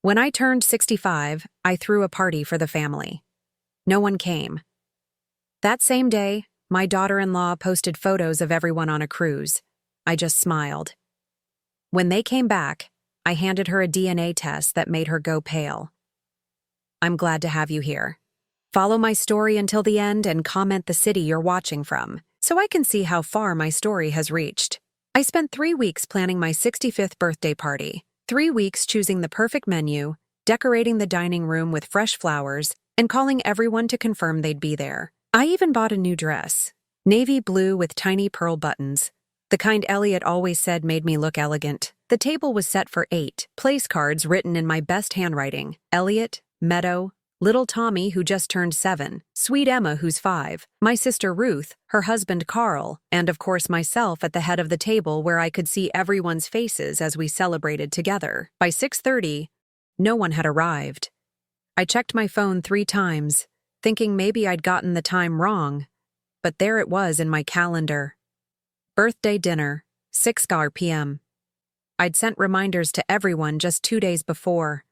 When I turned 65, I threw a party for the family. No one came. That same day, my daughter-in-law posted photos of everyone on a cruise. I just smiled. When they came back, I handed her a DNA test that made her go pale. I'm glad to have you here. Follow my story until the end and comment the city you're watching from, so I can see how far my story has reached. I spent 3 weeks planning my 65th birthday party, 3 weeks choosing the perfect menu, decorating the dining room with fresh flowers, and calling everyone to confirm they'd be there. I even bought a new dress, navy blue with tiny pearl buttons, the kind Elliot always said made me look elegant. The table was set for 8, place cards written in my best handwriting: Elliot, Meadow, little Tommy, who just turned 7, sweet Emma, who's 5, my sister Ruth, her husband Carl, and of course myself at the head of the table where I could see everyone's faces as we celebrated together. By 6:30, no one had arrived. I checked my phone 3 times, thinking maybe I'd gotten the time wrong, but there it was in my calendar. Birthday dinner, 6 p.m. I'd sent reminders to everyone just 2 days before.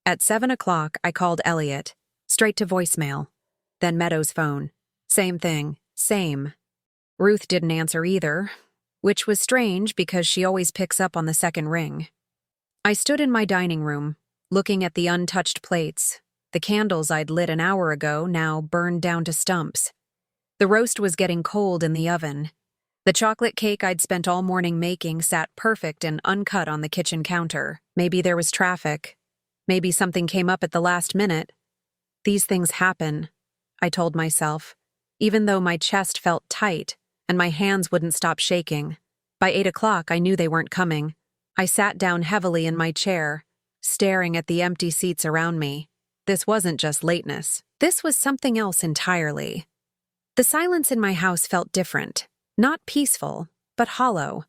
At 7 o'clock, I called Elliot, straight to voicemail. Then Meadow's phone. Same thing, same. Ruth didn't answer either, which was strange because she always picks up on the second ring. I stood in my dining room, looking at the untouched plates. The candles I'd lit an hour ago now burned down to stumps. The roast was getting cold in the oven. The chocolate cake I'd spent all morning making sat perfect and uncut on the kitchen counter. Maybe there was traffic. Maybe something came up at the last minute. These things happen, I told myself, even though my chest felt tight and my hands wouldn't stop shaking. By 8 o'clock, I knew they weren't coming. I sat down heavily in my chair, staring at the empty seats around me. This wasn't just lateness. This was something else entirely. The silence in my house felt different. Not peaceful, but hollow,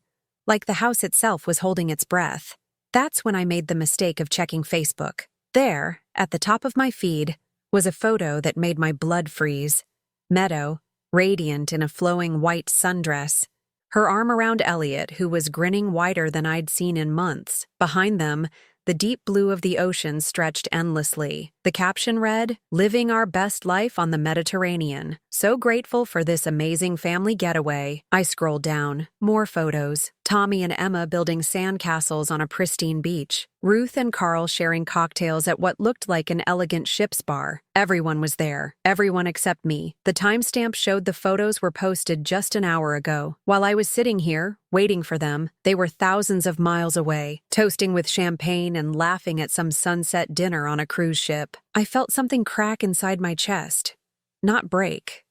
like the house itself was holding its breath. That's when I made the mistake of checking Facebook. There, at the top of my feed, was a photo that made my blood freeze. Meadow, radiant in a flowing white sundress, her arm around Elliot, who was grinning wider than I'd seen in months. Behind them, the deep blue of the ocean stretched endlessly. The caption read, "Living our best life on the Mediterranean. So grateful for this amazing family getaway." I scrolled down. More photos. Tommy and Emma building sandcastles on a pristine beach. Ruth and Carl sharing cocktails at what looked like an elegant ship's bar. Everyone was there. Everyone except me. The timestamp showed the photos were posted just an hour ago. While I was sitting here, waiting for them, they were thousands of miles away, toasting with champagne and laughing at some sunset dinner on a cruise ship. I felt something crack inside my chest. Not break.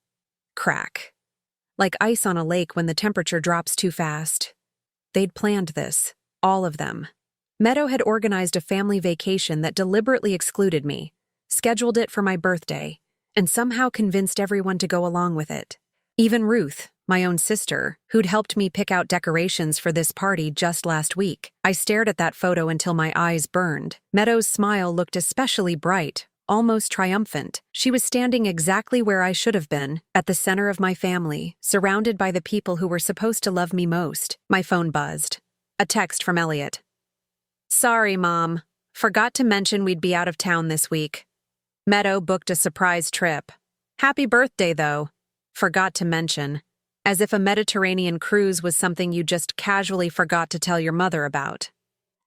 Crack. Like ice on a lake when the temperature drops too fast. They'd planned this. All of them. Meadow had organized a family vacation that deliberately excluded me, scheduled it for my birthday, and somehow convinced everyone to go along with it. Even Ruth, my own sister, who'd helped me pick out decorations for this party just last week. I stared at that photo until my eyes burned. Meadow's smile looked especially bright, almost triumphant. She was standing exactly where I should have been, at the center of my family, surrounded by the people who were supposed to love me most. My phone buzzed. A text from Elliot. "Sorry, Mom. Forgot to mention we'd be out of town this week. Meadow booked a surprise trip. Happy birthday, though. Forgot to mention." As if a Mediterranean cruise was something you just casually forgot to tell your mother about.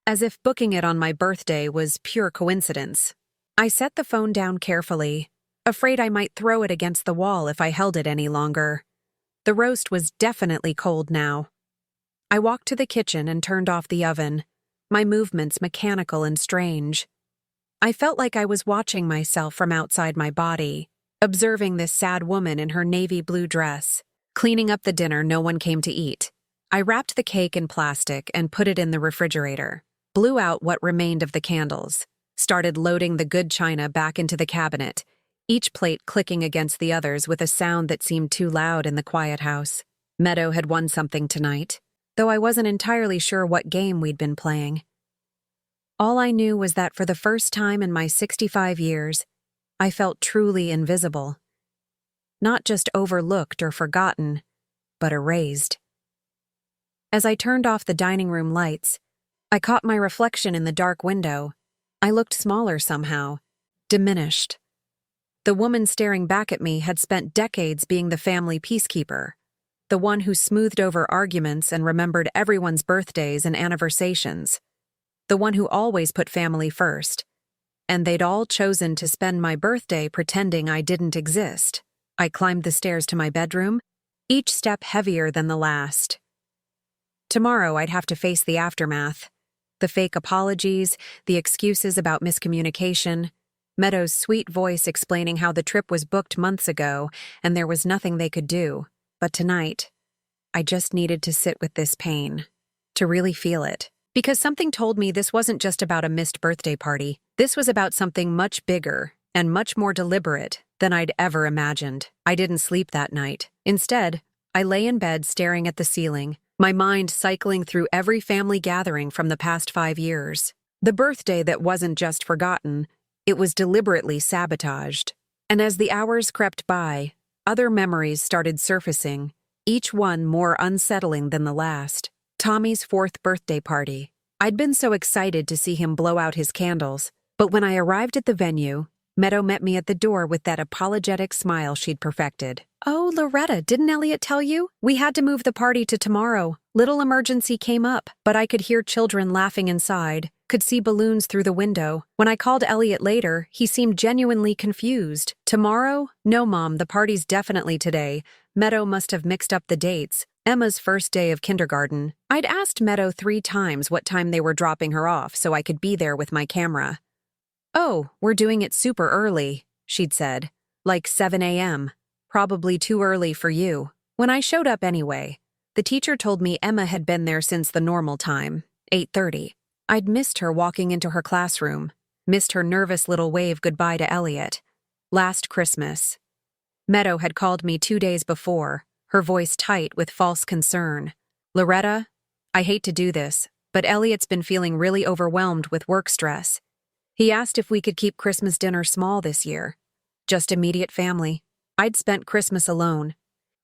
As if booking it on my birthday was pure coincidence. I set the phone down carefully, afraid I might throw it against the wall if I held it any longer. The roast was definitely cold now. I walked to the kitchen and turned off the oven, my movements mechanical and strange. I felt like I was watching myself from outside my body, observing this sad woman in her navy blue dress. Cleaning up the dinner no one came to eat. I wrapped the cake in plastic and put it in the refrigerator, blew out what remained of the candles, started loading the good china back into the cabinet, each plate clicking against the others with a sound that seemed too loud in the quiet house. Meadow had won something tonight, though I wasn't entirely sure what game we'd been playing. All I knew was that for the first time in my 65 years, I felt truly invisible. Not just overlooked or forgotten, but erased. As I turned off the dining room lights, I caught my reflection in the dark window, I looked smaller somehow, diminished. The woman staring back at me had spent decades being the family peacekeeper, the one who smoothed over arguments and remembered everyone's birthdays and anniversations, the one who always put family first. And they'd all chosen to spend my birthday pretending I didn't exist. I climbed the stairs to my bedroom, each step heavier than the last. Tomorrow I'd have to face the aftermath. The fake apologies, the excuses about miscommunication, Meadow's sweet voice explaining how the trip was booked months ago and there was nothing they could do. But tonight, I just needed to sit with this pain, to really feel it. Because something told me this wasn't just about a missed birthday party. This was about something much bigger and much more deliberate than I'd ever imagined. I didn't sleep that night. Instead, I lay in bed staring at the ceiling, my mind cycling through every family gathering from the past 5 years. The birthday that wasn't just forgotten, it was deliberately sabotaged. And as the hours crept by, other memories started surfacing, each one more unsettling than the last. Tommy's 4th birthday party. I'd been so excited to see him blow out his candles, but when I arrived at the venue, Meadow met me at the door with that apologetic smile she'd perfected. "Oh, Loretta, didn't Elliot tell you? We had to move the party to tomorrow. Little emergency came up, but I could hear children laughing inside, could see balloons through the window. When I called Elliot later, he seemed genuinely confused. Tomorrow? No, Mom, the party's definitely today. Meadow must have mixed up the dates. Emma's first day of kindergarten. I'd asked Meadow 3 times what time they were dropping her off so I could be there with my camera. "Oh, we're doing it super early," she'd said. "Like 7 a.m. Probably too early for you." When I showed up anyway, the teacher told me Emma had been there since the normal time, 8:30. I'd missed her walking into her classroom, missed her nervous little wave goodbye to Elliot. Last Christmas. Meadow had called me 2 days before, her voice tight with false concern. "Loretta, I hate to do this, but Elliot's been feeling really overwhelmed with work stress. He asked if we could keep Christmas dinner small this year. Just immediate family. I'd spent Christmas alone,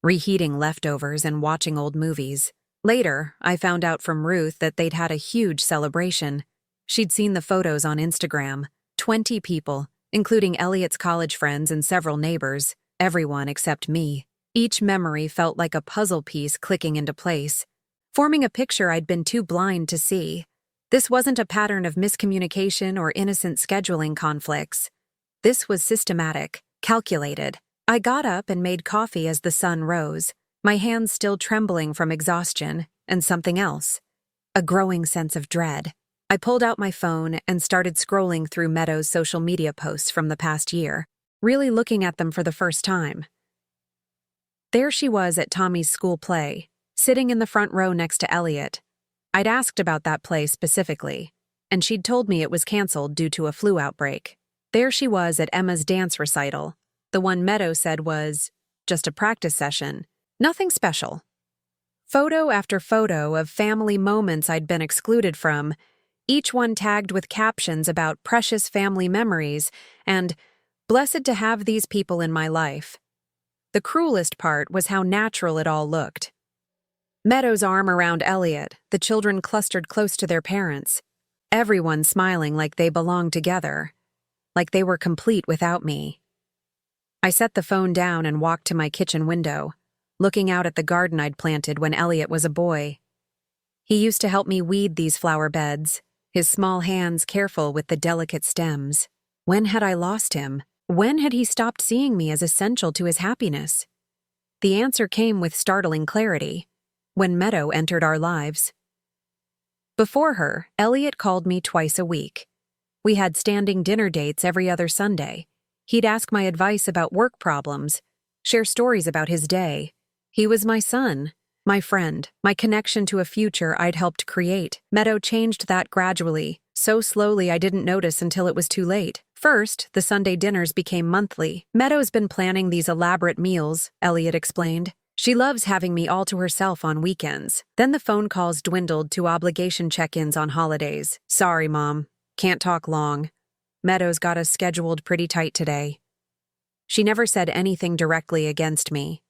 reheating leftovers and watching old movies. Later, I found out from Ruth that they'd had a huge celebration. She'd seen the photos on Instagram. 20 people, including Elliot's college friends and several neighbors, everyone except me. Each memory felt like a puzzle piece clicking into place, forming a picture I'd been too blind to see. This wasn't a pattern of miscommunication or innocent scheduling conflicts. This was systematic, calculated. I got up and made coffee as the sun rose, my hands still trembling from exhaustion, and something else. A growing sense of dread. I pulled out my phone and started scrolling through Meadow's social media posts from the past year, really looking at them for the first time. There she was at Tommy's school play, sitting in the front row next to Elliot. I'd asked about that play specifically, and she'd told me it was canceled due to a flu outbreak. There she was at Emma's dance recital, the one Meadow said was just a practice session, nothing special. Photo after photo of family moments I'd been excluded from, each one tagged with captions about precious family memories and "blessed to have these people in my life." The cruelest part was how natural it all looked. Meadow's arm around Elliot, the children clustered close to their parents, everyone smiling like they belonged together, like they were complete without me. I set the phone down and walked to my kitchen window, looking out at the garden I'd planted when Elliot was a boy. He used to help me weed these flower beds, his small hands careful with the delicate stems. When had I lost him? When had he stopped seeing me as essential to his happiness? The answer came with startling clarity, when Meadow entered our lives. Before her, Elliot called me twice a week. We had standing dinner dates every other Sunday. He'd ask my advice about work problems, share stories about his day. He was my son, my friend, my connection to a future I'd helped create. Meadow changed that gradually, so slowly I didn't notice until it was too late. First, the Sunday dinners became monthly. Meadow's been planning these elaborate meals, Elliot explained. She loves having me all to herself on weekends. Then the phone calls dwindled to obligation check-ins on holidays. "Sorry, Mom. Can't talk long. Meadow's got us scheduled pretty tight today." She never said anything directly against me.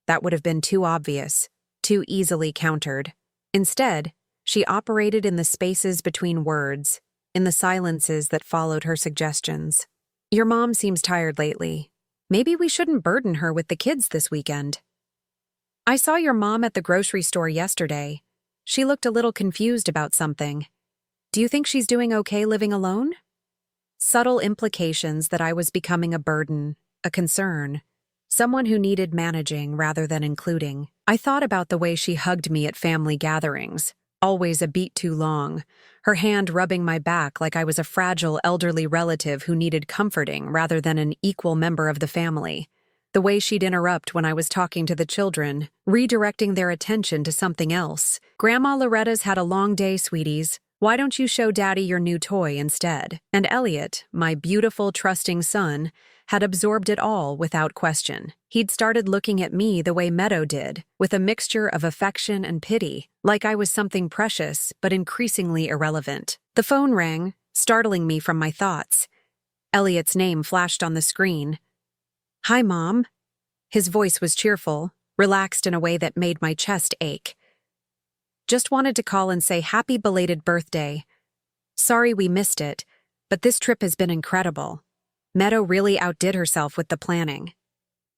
That would have been too obvious, too easily countered. Instead, she operated in the spaces between words, in the silences that followed her suggestions. Your mom seems tired lately. Maybe we shouldn't burden her with the kids this weekend. I saw your mom at the grocery store yesterday. She looked a little confused about something. Do you think she's doing okay living alone? Subtle implications that I was becoming a burden, a concern, someone who needed managing rather than including. I thought about the way she hugged me at family gatherings, always a beat too long, her hand rubbing my back like I was a fragile elderly relative who needed comforting rather than an equal member of the family. The way she'd interrupt when I was talking to the children, redirecting their attention to something else. Grandma Loretta's had a long day, sweeties. Why don't you show Daddy your new toy instead? And Elliot, my beautiful, trusting son, had absorbed it all without question. He'd started looking at me the way Meadow did, with a mixture of affection and pity, like I was something precious but increasingly irrelevant. The phone rang, startling me from my thoughts. Elliot's name flashed on the screen. Hi, Mom. His voice was cheerful, relaxed in a way that made my chest ache. Just wanted to call and say happy belated birthday. Sorry we missed it, but this trip has been incredible. Meadow really outdid herself with the planning.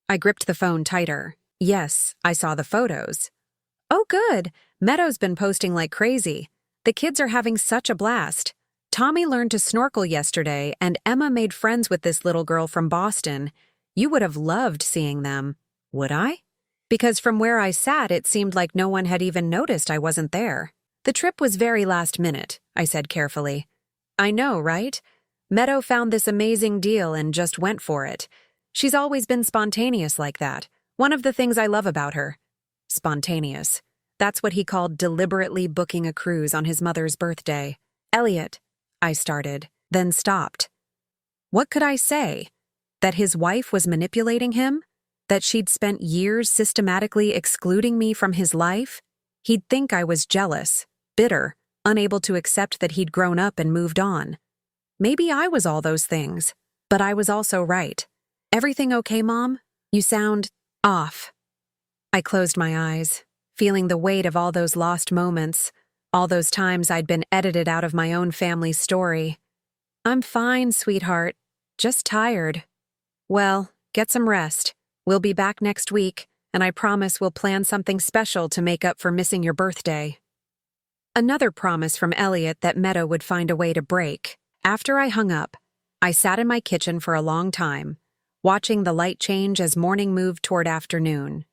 I gripped the phone tighter. Yes, I saw the photos. Oh, good. Meadow's been posting like crazy. The kids are having such a blast. Tommy learned to snorkel yesterday, and Emma made friends with this little girl from Boston. You would have loved seeing them. Would I? Because from where I sat, it seemed like no one had even noticed I wasn't there. The trip was very last minute, I said carefully. I know, right? Meadow found this amazing deal and just went for it. She's always been spontaneous like that. One of the things I love about her. Spontaneous. That's what he called deliberately booking a cruise on his mother's birthday. Elliot, I started, then stopped. What could I say? That his wife was manipulating him? That she'd spent years systematically excluding me from his life? He'd think I was jealous, bitter, unable to accept that he'd grown up and moved on. Maybe I was all those things, but I was also right. Everything okay, Mom? You sound off. I closed my eyes, feeling the weight of all those lost moments, all those times I'd been edited out of my own family's story. I'm fine, sweetheart. Just tired. Well, get some rest. We'll be back next week, and I promise we'll plan something special to make up for missing your birthday. Another promise from Elliot that Meadow would find a way to break. After I hung up, I sat in my kitchen for a long time, watching the light change as morning moved toward afternoon.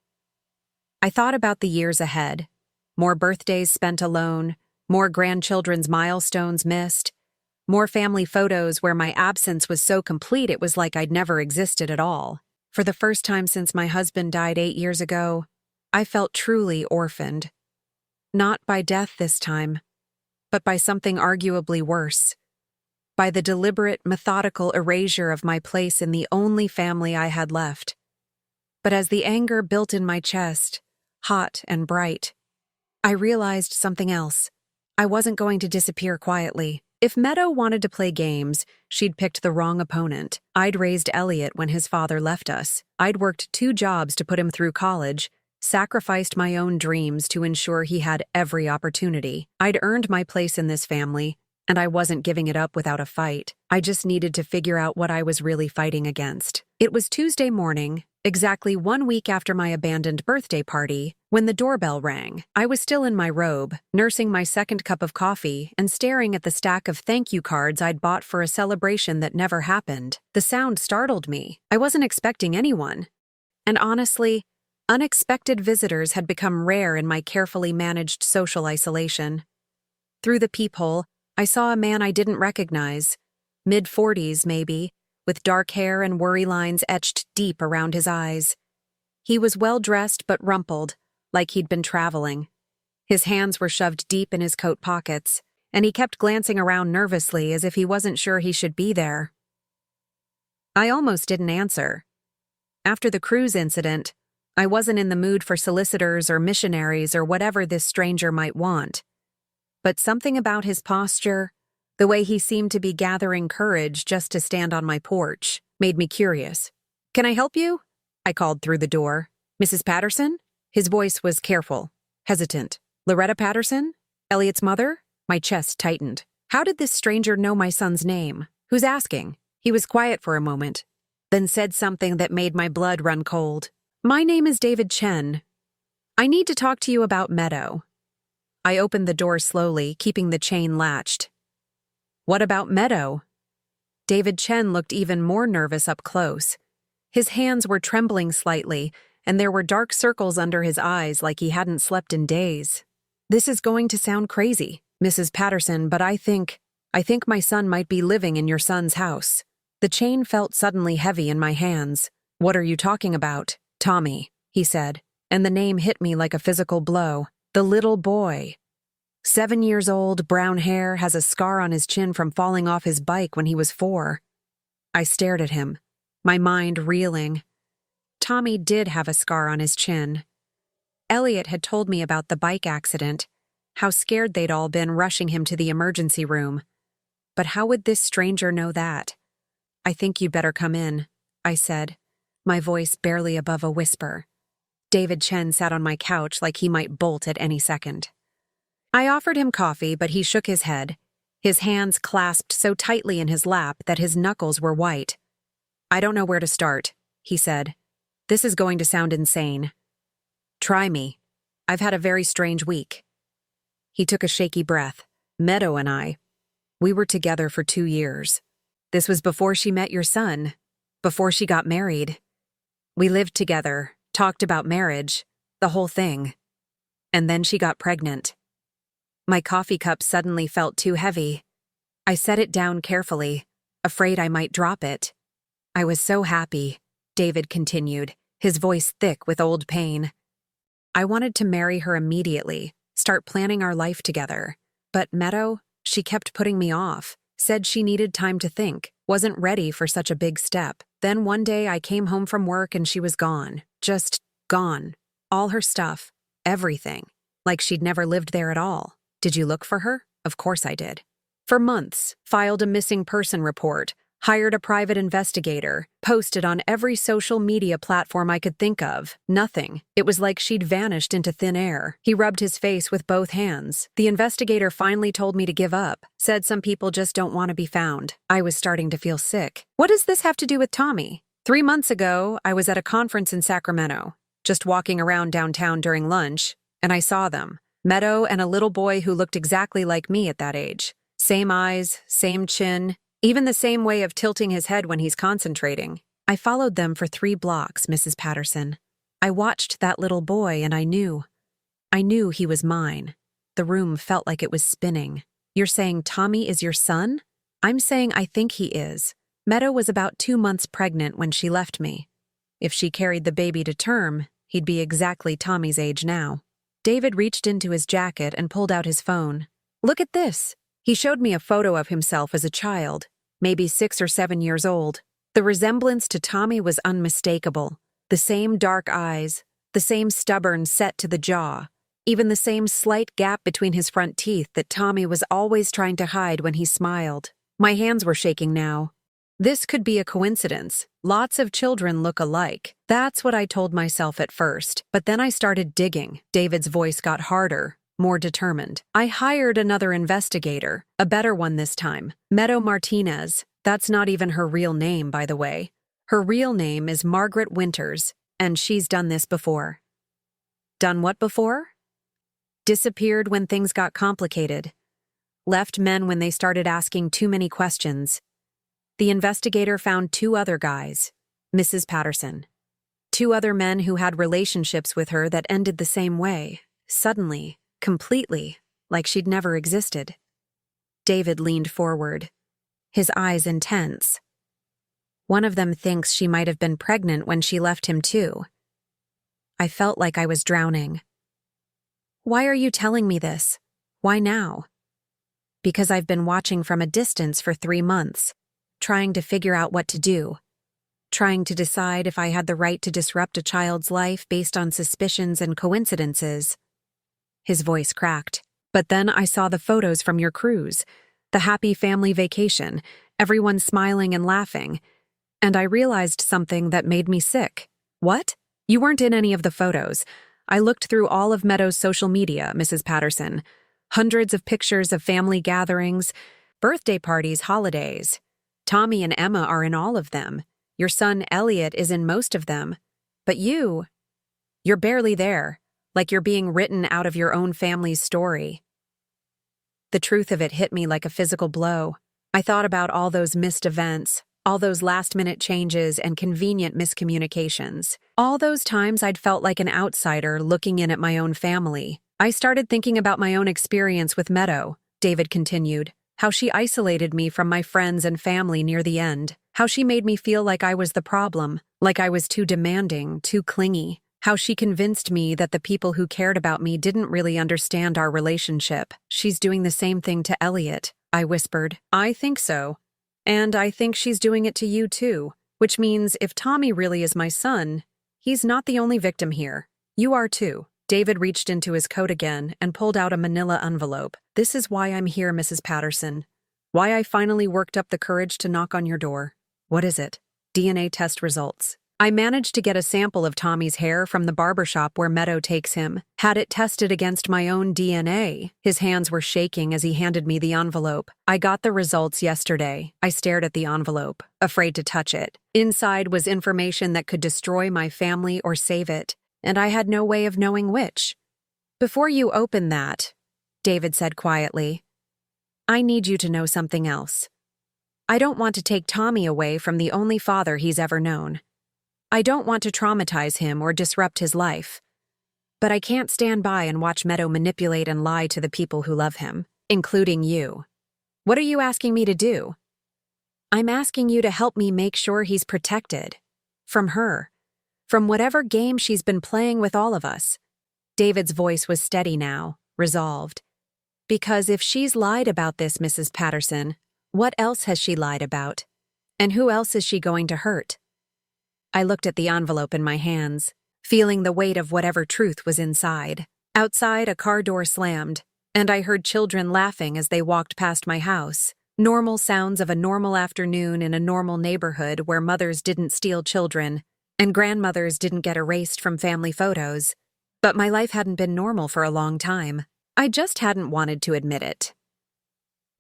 I thought about the years ahead. More birthdays spent alone, more grandchildren's milestones missed, more family photos where my absence was so complete it was like I'd never existed at all. For the first time since my husband died 8 years ago, I felt truly orphaned. Not by death this time, but by something arguably worse. By the deliberate, methodical erasure of my place in the only family I had left. But as the anger built in my chest, hot and bright, I realized something else. I wasn't going to disappear quietly. If Meadow wanted to play games, she'd picked the wrong opponent. I'd raised Elliot when his father left us. I'd worked 2 jobs to put him through college, sacrificed my own dreams to ensure he had every opportunity. I'd earned my place in this family, and I wasn't giving it up without a fight. I just needed to figure out what I was really fighting against. It was Tuesday morning, exactly 1 week after my abandoned birthday party, when the doorbell rang. I was still in my robe, nursing my second cup of coffee and staring at the stack of thank you cards I'd bought for a celebration that never happened. The sound startled me. I wasn't expecting anyone. And honestly, unexpected visitors had become rare in my carefully managed social isolation. Through the peephole, I saw a man I didn't recognize, mid-40s maybe, with dark hair and worry lines etched deep around his eyes. He was well-dressed but rumpled, like he'd been traveling. His hands were shoved deep in his coat pockets, and he kept glancing around nervously as if he wasn't sure he should be there. I almost didn't answer. After the cruise incident, I wasn't in the mood for solicitors or missionaries or whatever this stranger might want. But something about his posture, the way he seemed to be gathering courage just to stand on my porch, made me curious. "Can I help you?" I called through the door. "Mrs. Patterson?" His voice was careful, hesitant. "Loretta Patterson? Elliot's mother?" My chest tightened. How did this stranger know my son's name? Who's asking? He was quiet for a moment, then said something that made my blood run cold. My name is David Chen. I need to talk to you about Meadow. I opened the door slowly, keeping the chain latched. What about Meadow? David Chen looked even more nervous up close. His hands were trembling slightly, and there were dark circles under his eyes like he hadn't slept in days. This is going to sound crazy, Mrs. Patterson, but I think my son might be living in your son's house. The chain felt suddenly heavy in my hands. What are you talking about? Tommy, he said, and the name hit me like a physical blow. The little boy. 7 years old, brown hair, has a scar on his chin from falling off his bike when he was 4. I stared at him, my mind reeling. Tommy did have a scar on his chin. Elliot had told me about the bike accident, how scared they'd all been rushing him to the emergency room. But how would this stranger know that? I think you'd better come in, I said, my voice barely above a whisper. David Chen sat on my couch like he might bolt at any second. I offered him coffee, but he shook his head, his hands clasped so tightly in his lap that his knuckles were white. I don't know where to start, he said. This is going to sound insane. Try me. I've had a very strange week. He took a shaky breath. Meadow and we were together for 2 years. This was before she met your son, before she got married. We lived together, talked about marriage, the whole thing. And then she got pregnant. My coffee cup suddenly felt too heavy. I set it down carefully, afraid I might drop it. I was so happy, David continued, his voice thick with old pain. I wanted to marry her immediately, start planning our life together. But Meadow, she kept putting me off, said she needed time to think, wasn't ready for such a big step. Then one day I came home from work and she was gone. Just gone. All her stuff. Everything. Like she'd never lived there at all. Did you look for her? Of course I did. For months, filed a missing person report, hired a private investigator, posted on every social media platform I could think of. Nothing. It was like she'd vanished into thin air. He rubbed his face with both hands. The investigator finally told me to give up, said some people just don't want to be found. I was starting to feel sick. What does this have to do with Tommy? 3 months ago, I was at a conference in Sacramento, just walking around downtown during lunch, and I saw them. Meadow and a little boy who looked exactly like me at that age. Same eyes, same chin, even the same way of tilting his head when he's concentrating. I followed them for 3 blocks, Mrs. Patterson. I watched that little boy and I knew he was mine. The room felt like it was spinning. You're saying Tommy is your son? I'm saying I think he is. Meadow was about 2 months pregnant when she left me. If she carried the baby to term, he'd be exactly Tommy's age now. David reached into his jacket and pulled out his phone. Look at this. He showed me a photo of himself as a child, maybe 6 or 7 years old. The resemblance to Tommy was unmistakable. The same dark eyes, the same stubborn set to the jaw, even the same slight gap between his front teeth that Tommy was always trying to hide when he smiled. My hands were shaking now. This could be a coincidence. Lots of children look alike. That's what I told myself at first. But then I started digging. David's voice got harder, more determined. I hired another investigator, a better one this time. Meadow Martinez. That's not even her real name, by the way. Her real name is Margaret Winters, and she's done this before. Done what before? Disappeared when things got complicated. Left men when they started asking too many questions. The investigator found 2 other guys, Mrs. Patterson. 2 other men who had relationships with her that ended the same way, suddenly, completely, like she'd never existed. David leaned forward, his eyes intense. One of them thinks she might have been pregnant when she left him too. I felt like I was drowning. Why are you telling me this? Why now? Because I've been watching from a distance for 3 months. Trying to figure out what to do, trying to decide if I had the right to disrupt a child's life based on suspicions and coincidences. His voice cracked. But then I saw the photos from your cruise, the happy family vacation, everyone smiling and laughing, and I realized something that made me sick. What? You weren't in any of the photos. I looked through all of Meadow's social media, Mrs. Patterson. Hundreds of pictures of family gatherings, Birthday parties, holidays. Tommy and Emma are in all of them. Your son Elliot is in most of them. But you're barely there, like you're being written out of your own family's story. The truth of it hit me like a physical blow. I thought about all those missed events, all those last-minute changes and convenient miscommunications. All those times I'd felt like an outsider looking in at my own family. I started thinking about my own experience with Meadow, David continued, how she isolated me from my friends and family near the end, how she made me feel like I was the problem, like I was too demanding, too clingy, how she convinced me that the people who cared about me didn't really understand our relationship. She's doing the same thing to Elliot, I whispered. I think so. And I think she's doing it to you too, which means if Tommy really is my son, he's not the only victim here. You are too. David reached into his coat again and pulled out a manila envelope. This is why I'm here, Mrs. Patterson. Why I finally worked up the courage to knock on your door. What is it? DNA test results. I managed to get a sample of Tommy's hair from the barbershop where Meadow takes him, had it tested against my own DNA. His hands were shaking as he handed me the envelope. I got the results yesterday. I stared at the envelope, afraid to touch it. Inside was information that could destroy my family or save it, and I had no way of knowing which. Before you open that, David said quietly, I need you to know something else. I don't want to take Tommy away from the only father he's ever known. I don't want to traumatize him or disrupt his life. But I can't stand by and watch Meadow manipulate and lie to the people who love him, including you. What are you asking me to do? I'm asking you to help me make sure he's protected. From her. From whatever game she's been playing with all of us. David's voice was steady now, resolved. Because if she's lied about this, Mrs. Patterson, what else has she lied about? And who else is she going to hurt? I looked at the envelope in my hands, feeling the weight of whatever truth was inside. Outside, a car door slammed, and I heard children laughing as they walked past my house. Normal sounds of a normal afternoon in a normal neighborhood where mothers didn't steal children, and grandmothers didn't get erased from family photos. But my life hadn't been normal for a long time. I just hadn't wanted to admit it.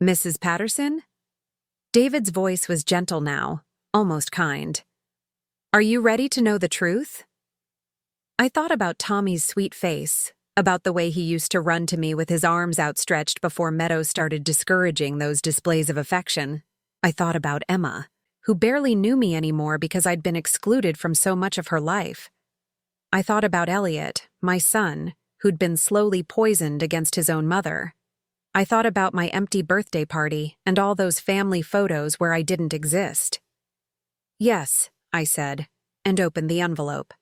Mrs. Patterson? David's voice was gentle now, almost kind. Are you ready to know the truth? I thought about Tommy's sweet face, about the way he used to run to me with his arms outstretched before Meadow started discouraging those displays of affection. I thought about Emma, who barely knew me anymore because I'd been excluded from so much of her life. I thought about Elliot, my son, who'd been slowly poisoned against his own mother. I thought about my empty birthday party and all those family photos where I didn't exist. Yes, I said, and opened the envelope.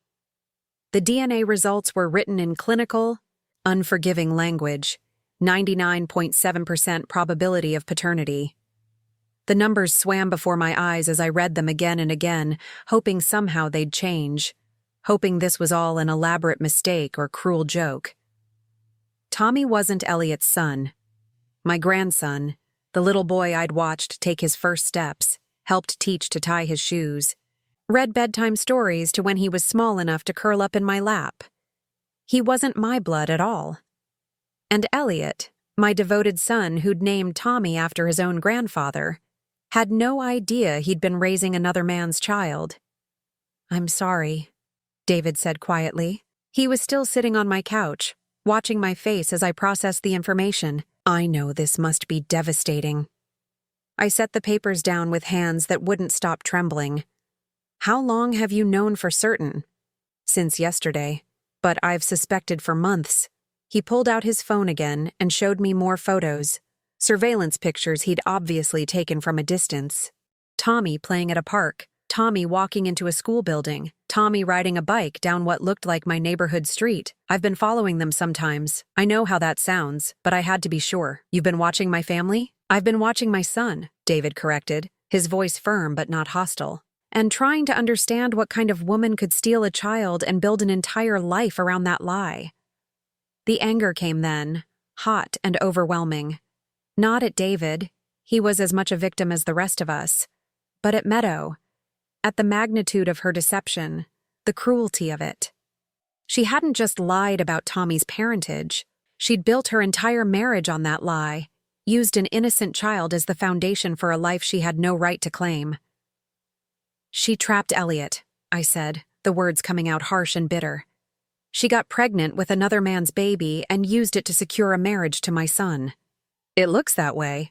The DNA results were written in clinical, unforgiving language, 99.7% probability of paternity. The numbers swam before my eyes as I read them again and again, hoping somehow they'd change, hoping this was all an elaborate mistake or cruel joke. Tommy wasn't Elliot's son. My grandson, the little boy I'd watched take his first steps, helped teach to tie his shoes, read bedtime stories to when he was small enough to curl up in my lap. He wasn't my blood at all. And Elliot, my devoted son who'd named Tommy after his own grandfather, had no idea he'd been raising another man's child. I'm sorry, David said quietly. He was still sitting on my couch, watching my face as I processed the information. I know this must be devastating. I set the papers down with hands that wouldn't stop trembling. How long have you known for certain? Since yesterday, but I've suspected for months. He pulled out his phone again and showed me more photos, surveillance pictures he'd obviously taken from a distance. Tommy playing at a park, Tommy walking into a school building, Tommy riding a bike down what looked like my neighborhood street. I've been following them sometimes. I know how that sounds, but I had to be sure. You've been watching my family? I've been watching my son, David corrected, his voice firm but not hostile. And trying to understand what kind of woman could steal a child and build an entire life around that lie. The anger came then, hot and overwhelming. Not at David, he was as much a victim as the rest of us, but at Meadow, at the magnitude of her deception, the cruelty of it. She hadn't just lied about Tommy's parentage, she'd built her entire marriage on that lie, used an innocent child as the foundation for a life she had no right to claim. She trapped Elliot, I said, the words coming out harsh and bitter. She got pregnant with another man's baby and used it to secure a marriage to my son. It looks that way.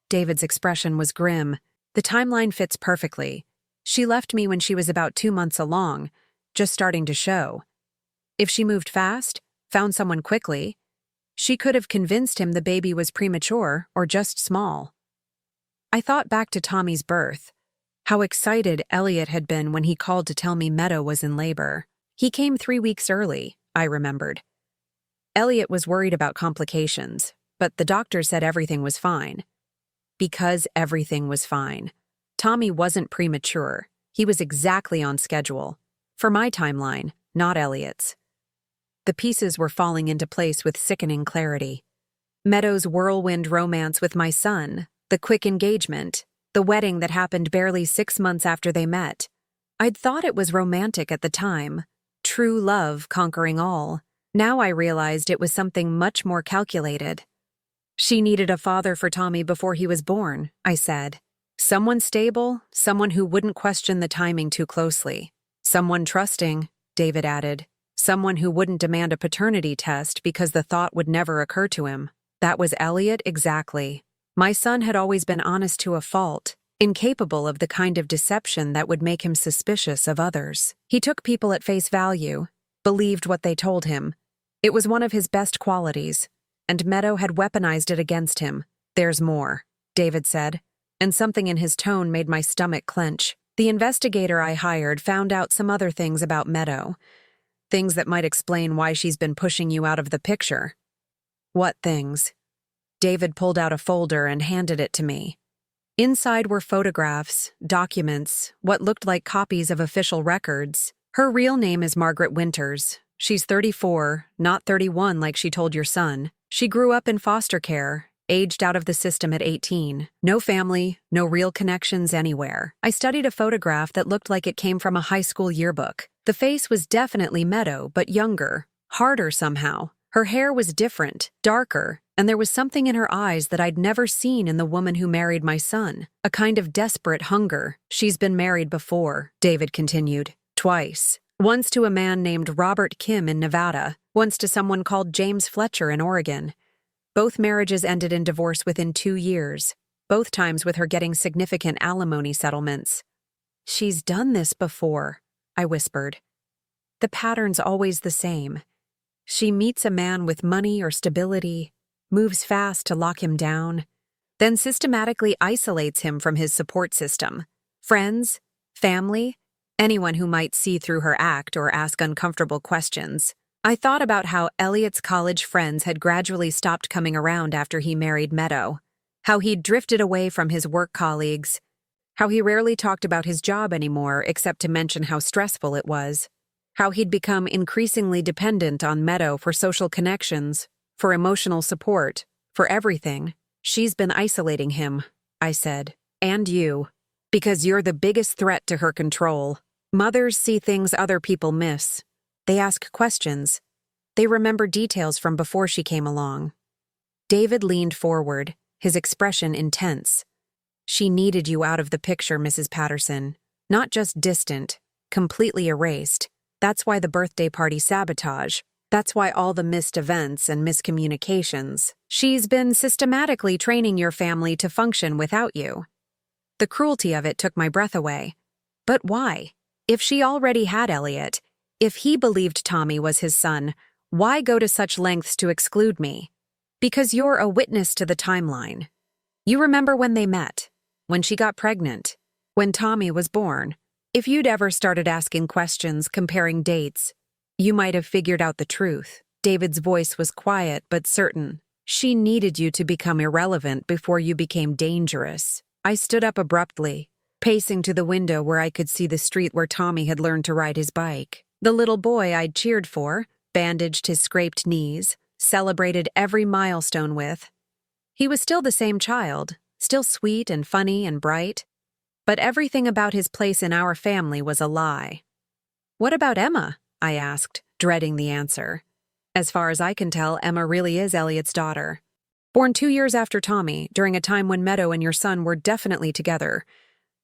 David's expression was grim. The timeline fits perfectly. She left me when she was about 2 months along, just starting to show. If she moved fast, found someone quickly, she could have convinced him the baby was premature or just small. I thought back to Tommy's birth, how excited Elliot had been when he called to tell me Meadow was in labor. He came 3 weeks early, I remembered. Elliot was worried about complications, but the doctor said everything was fine. Because everything was fine. Tommy wasn't premature. He was exactly on schedule. For my timeline, not Elliot's. The pieces were falling into place with sickening clarity. Meadow's whirlwind romance with my son, the quick engagement, the wedding that happened barely 6 months after they met. I'd thought it was romantic at the time, true love conquering all. Now I realized it was something much more calculated. She needed a father for Tommy before he was born, I said. Someone stable, someone who wouldn't question the timing too closely. Someone trusting, David added. Someone who wouldn't demand a paternity test because the thought would never occur to him. That was Elliot exactly. My son had always been honest to a fault, incapable of the kind of deception that would make him suspicious of others. He took people at face value, believed what they told him. It was one of his best qualities, and Meadow had weaponized it against him. There's more, David said, and something in his tone made my stomach clench. The investigator I hired found out some other things about Meadow. Things that might explain why she's been pushing you out of the picture. What things? David pulled out a folder and handed it to me. Inside were photographs, documents, what looked like copies of official records. Her real name is Margaret Winters. She's 34, not 31 like she told your son. She grew up in foster care, aged out of the system at 18. No family, no real connections anywhere. I studied a photograph that looked like it came from a high school yearbook. The face was definitely Meadow, but younger, harder somehow. Her hair was different, darker, and there was something in her eyes that I'd never seen in the woman who married my son. A kind of desperate hunger. She's been married before, David continued. Twice. Once to a man named Robert Kim in Nevada, once to someone called James Fletcher in Oregon. Both marriages ended in divorce within 2 years, both times with her getting significant alimony settlements. She's done this before, I whispered. The pattern's always the same. She meets a man with money or stability, moves fast to lock him down, then systematically isolates him from his support system. Friends, family, anyone who might see through her act or ask uncomfortable questions. I thought about how Elliot's college friends had gradually stopped coming around after he married Meadow, how he'd drifted away from his work colleagues, how he rarely talked about his job anymore except to mention how stressful it was, how he'd become increasingly dependent on Meadow for social connections, for emotional support, for everything. She's been isolating him, I said, and you, because you're the biggest threat to her control. Mothers see things other people miss. They ask questions. They remember details from before she came along. David leaned forward, his expression intense. She needed you out of the picture, Mrs. Patterson. Not just distant, completely erased. That's why the birthday party sabotage. That's why all the missed events and miscommunications. She's been systematically training your family to function without you. The cruelty of it took my breath away. But why? If she already had Elliot, if he believed Tommy was his son, why go to such lengths to exclude me? Because you're a witness to the timeline. You remember when they met, when she got pregnant, when Tommy was born. If you'd ever started asking questions, comparing dates, you might have figured out the truth. David's voice was quiet but certain. She needed you to become irrelevant before you became dangerous. I stood up abruptly, pacing to the window where I could see the street where Tommy had learned to ride his bike. The little boy I'd cheered for, bandaged his scraped knees, celebrated every milestone with. He was still the same child, still sweet and funny and bright. But everything about his place in our family was a lie. What about Emma? I asked, dreading the answer. As far as I can tell, Emma really is Elliot's daughter. Born 2 years after Tommy, during a time when Meadow and your son were definitely together.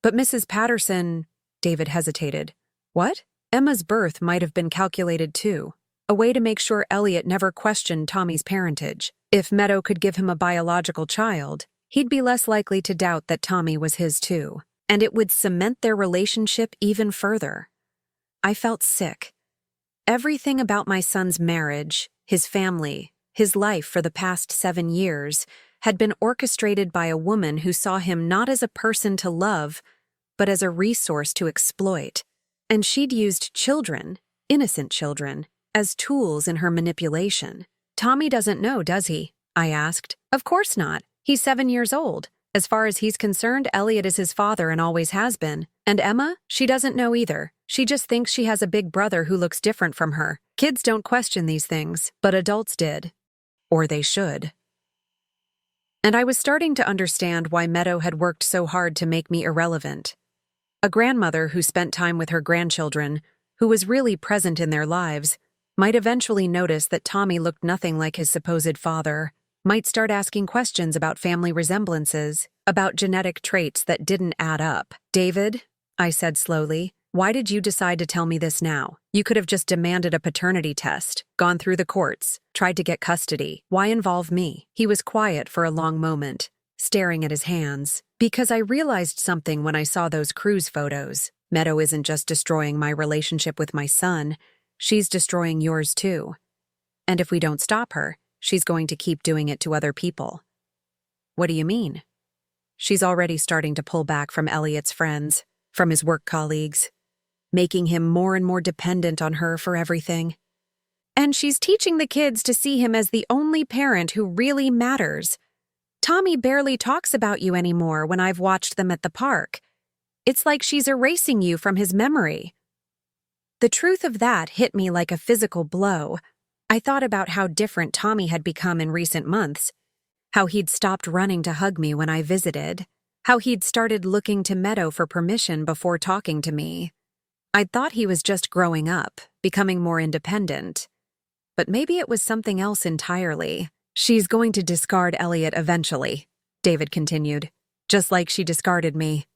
But Mrs. Patterson, David hesitated. What? Emma's birth might have been calculated too. A way to make sure Elliot never questioned Tommy's parentage. If Meadow could give him a biological child, he'd be less likely to doubt that Tommy was his too. And it would cement their relationship even further. I felt sick. Everything about my son's marriage, his family, his life for the past 7 years had been orchestrated by a woman who saw him not as a person to love, but as a resource to exploit. And she'd used children, innocent children, as tools in her manipulation. Tommy doesn't know, does he? I asked. Of course not. He's 7 years old. As far as he's concerned, Elliot is his father and always has been. And Emma? She doesn't know either. She just thinks she has a big brother who looks different from her. Kids don't question these things, but adults did. Or they should. And I was starting to understand why Meadow had worked so hard to make me irrelevant. A grandmother who spent time with her grandchildren, who was really present in their lives, might eventually notice that Tommy looked nothing like his supposed father, might start asking questions about family resemblances, about genetic traits that didn't add up. David, I said slowly, why did you decide to tell me this now? You could have just demanded a paternity test, gone through the courts, tried to get custody. Why involve me? He was quiet for a long moment, staring at his hands. Because I realized something when I saw those cruise photos. Meadow isn't just destroying my relationship with my son, she's destroying yours too. And if we don't stop her, she's going to keep doing it to other people. What do you mean? She's already starting to pull back from Elliot's friends, from his work colleagues, making him more and more dependent on her for everything. And she's teaching the kids to see him as the only parent who really matters. Tommy barely talks about you anymore when I've watched them at the park. It's like she's erasing you from his memory. The truth of that hit me like a physical blow. I thought about how different Tommy had become in recent months, how he'd stopped running to hug me when I visited, how he'd started looking to Meadow for permission before talking to me. I'd thought he was just growing up, becoming more independent. But maybe it was something else entirely. She's going to discard Elliot eventually, David continued, just like she discarded me.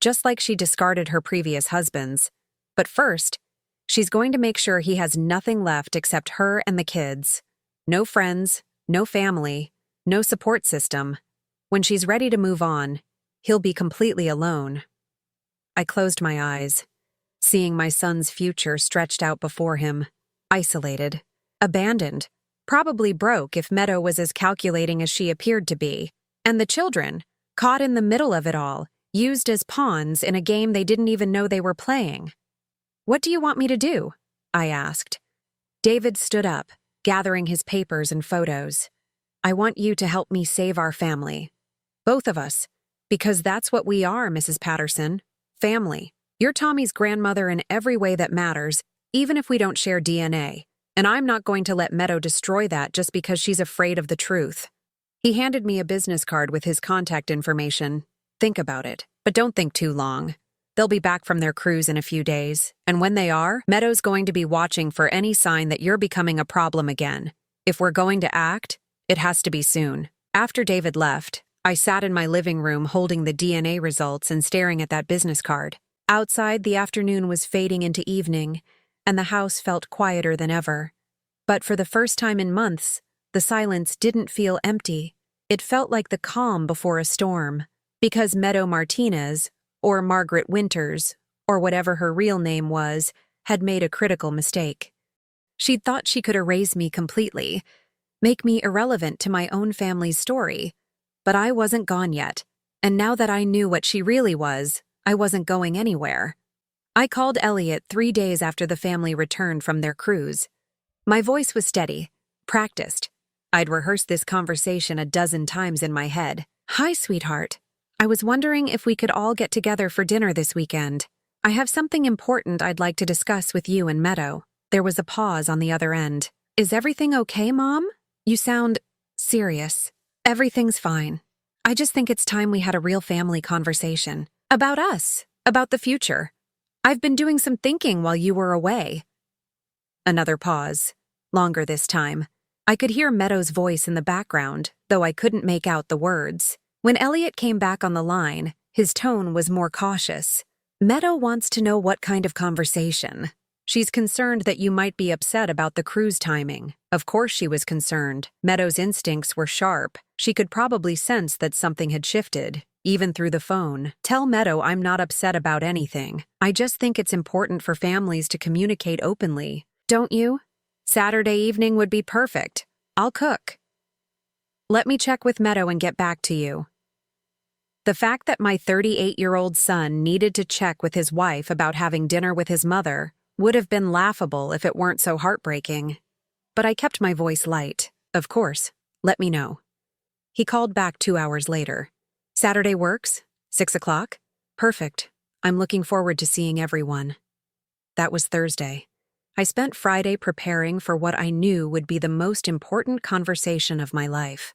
Just like she discarded her previous husbands. But first, she's going to make sure he has nothing left except her and the kids. No friends, no family, no support system. When she's ready to move on, he'll be completely alone. I closed my eyes, seeing my son's future stretched out before him, isolated, abandoned, probably broke if Meadow was as calculating as she appeared to be, and the children, caught in the middle of it all, used as pawns in a game they didn't even know they were playing. What do you want me to do? I asked. David stood up, gathering his papers and photos. I want you to help me save our family. Both of us. Because that's what we are, Mrs. Patterson. Family. You're Tommy's grandmother in every way that matters, even if we don't share DNA. And I'm not going to let Meadow destroy that just because she's afraid of the truth. He handed me a business card with his contact information. Think about it, but don't think too long. They'll be back from their cruise in a few days, and when they are, Meadow's going to be watching for any sign that you're becoming a problem again. If we're going to act, it has to be soon. After David left, I sat in my living room holding the DNA results and staring at that business card. Outside, the afternoon was fading into evening, and the house felt quieter than ever. But for the first time in months, the silence didn't feel empty. It felt like the calm before a storm, because Meadow Martinez, or Margaret Winters, or whatever her real name was, had made a critical mistake. She'd thought she could erase me completely, make me irrelevant to my own family's story. But I wasn't gone yet, and now that I knew what she really was, I wasn't going anywhere. I called Elliot 3 days after the family returned from their cruise. My voice was steady, practiced. I'd rehearsed this conversation a dozen times in my head. Hi, sweetheart. I was wondering if we could all get together for dinner this weekend. I have something important I'd like to discuss with you and Meadow. There was a pause on the other end. Is everything okay, Mom? You sound serious. Everything's fine. I just think it's time we had a real family conversation. About us. About the future. I've been doing some thinking while you were away. Another pause. Longer this time. I could hear Meadow's voice in the background, though I couldn't make out the words. When Elliot came back on the line, his tone was more cautious. Meadow wants to know what kind of conversation. She's concerned that you might be upset about the cruise timing. Of course she was concerned. Meadow's instincts were sharp. She could probably sense that something had shifted, even through the phone. Tell Meadow I'm not upset about anything. I just think it's important for families to communicate openly. Don't you? Saturday evening would be perfect. I'll cook. Let me check with Meadow and get back to you. The fact that my 38-year-old son needed to check with his wife about having dinner with his mother would have been laughable if it weren't so heartbreaking. But I kept my voice light. Of course. Let me know. He called back 2 hours later. Saturday works? 6 o'clock? Perfect. I'm looking forward to seeing everyone. That was Thursday. I spent Friday preparing for what I knew would be the most important conversation of my life.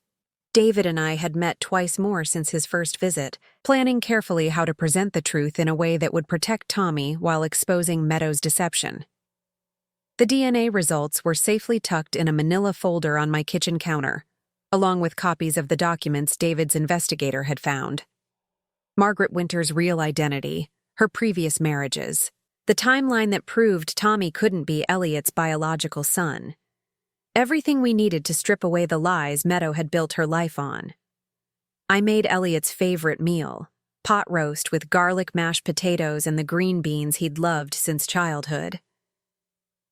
David and I had met twice more since his first visit, planning carefully how to present the truth in a way that would protect Tommy while exposing Meadow's deception. The DNA results were safely tucked in a manila folder on my kitchen counter, along with copies of the documents David's investigator had found. Margaret Winter's real identity, her previous marriages, the timeline that proved Tommy couldn't be Elliot's biological son. Everything we needed to strip away the lies Meadow had built her life on. I made Elliot's favorite meal, pot roast with garlic mashed potatoes and the green beans he'd loved since childhood.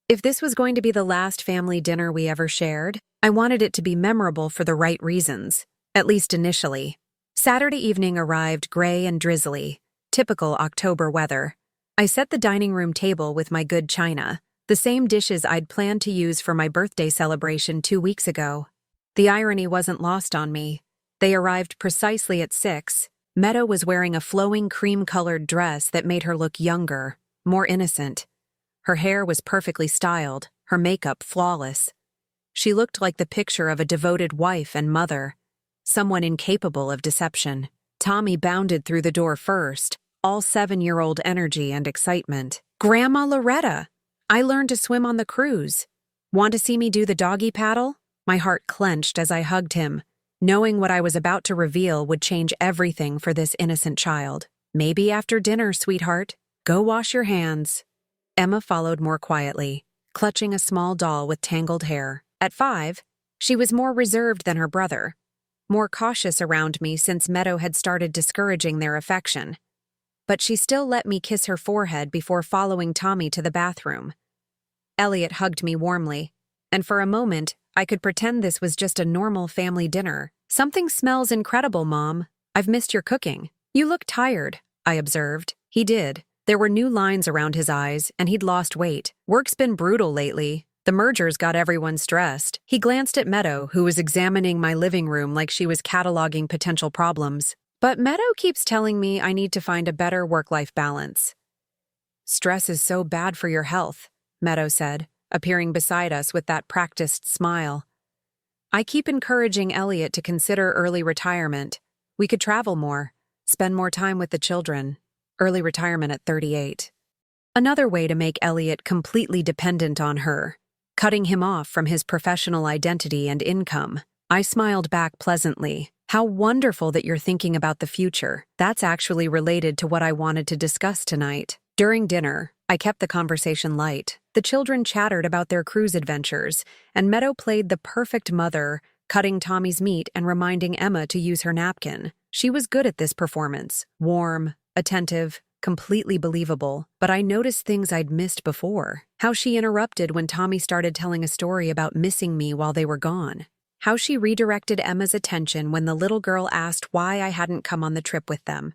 If this was going to be the last family dinner we ever shared, I wanted it to be memorable for the right reasons, at least initially. Saturday evening arrived gray and drizzly, typical October weather. I set the dining room table with my good china, the same dishes I'd planned to use for my birthday celebration 2 weeks ago. The irony wasn't lost on me. They arrived precisely at 6. Meadow was wearing a flowing cream-colored dress that made her look younger, more innocent. Her hair was perfectly styled, her makeup flawless. She looked like the picture of a devoted wife and mother, someone incapable of deception. Tommy bounded through the door first, all 7-year-old energy and excitement. Grandma Loretta! I learned to swim on the cruise. Want to see me do the doggy paddle? My heart clenched as I hugged him, knowing what I was about to reveal would change everything for this innocent child. Maybe after dinner, sweetheart. Go wash your hands. Emma followed more quietly, clutching a small doll with tangled hair. At 5, she was more reserved than her brother, more cautious around me since Meadow had started discouraging their affection. But she still let me kiss her forehead before following Tommy to the bathroom. Elliot hugged me warmly, and for a moment, I could pretend this was just a normal family dinner. Something smells incredible, Mom. I've missed your cooking. You look tired, I observed. He did. There were new lines around his eyes, and he'd lost weight. Work's been brutal lately. The mergers got everyone stressed. He glanced at Meadow, who was examining my living room like she was cataloging potential problems. But Meadow keeps telling me I need to find a better work-life balance. Stress is so bad for your health, Meadow said, appearing beside us with that practiced smile. I keep encouraging Elliot to consider early retirement. We could travel more, spend more time with the children. Early retirement at 38. Another way to make Elliot completely dependent on her, cutting him off from his professional identity and income. I smiled back pleasantly. How wonderful that you're thinking about the future. That's actually related to what I wanted to discuss tonight. During dinner, I kept the conversation light. The children chattered about their cruise adventures, and Meadow played the perfect mother, cutting Tommy's meat and reminding Emma to use her napkin. She was good at this performance, warm, attentive, completely believable, but I noticed things I'd missed before. How she interrupted when Tommy started telling a story about missing me while they were gone. How she redirected Emma's attention when the little girl asked why I hadn't come on the trip with them.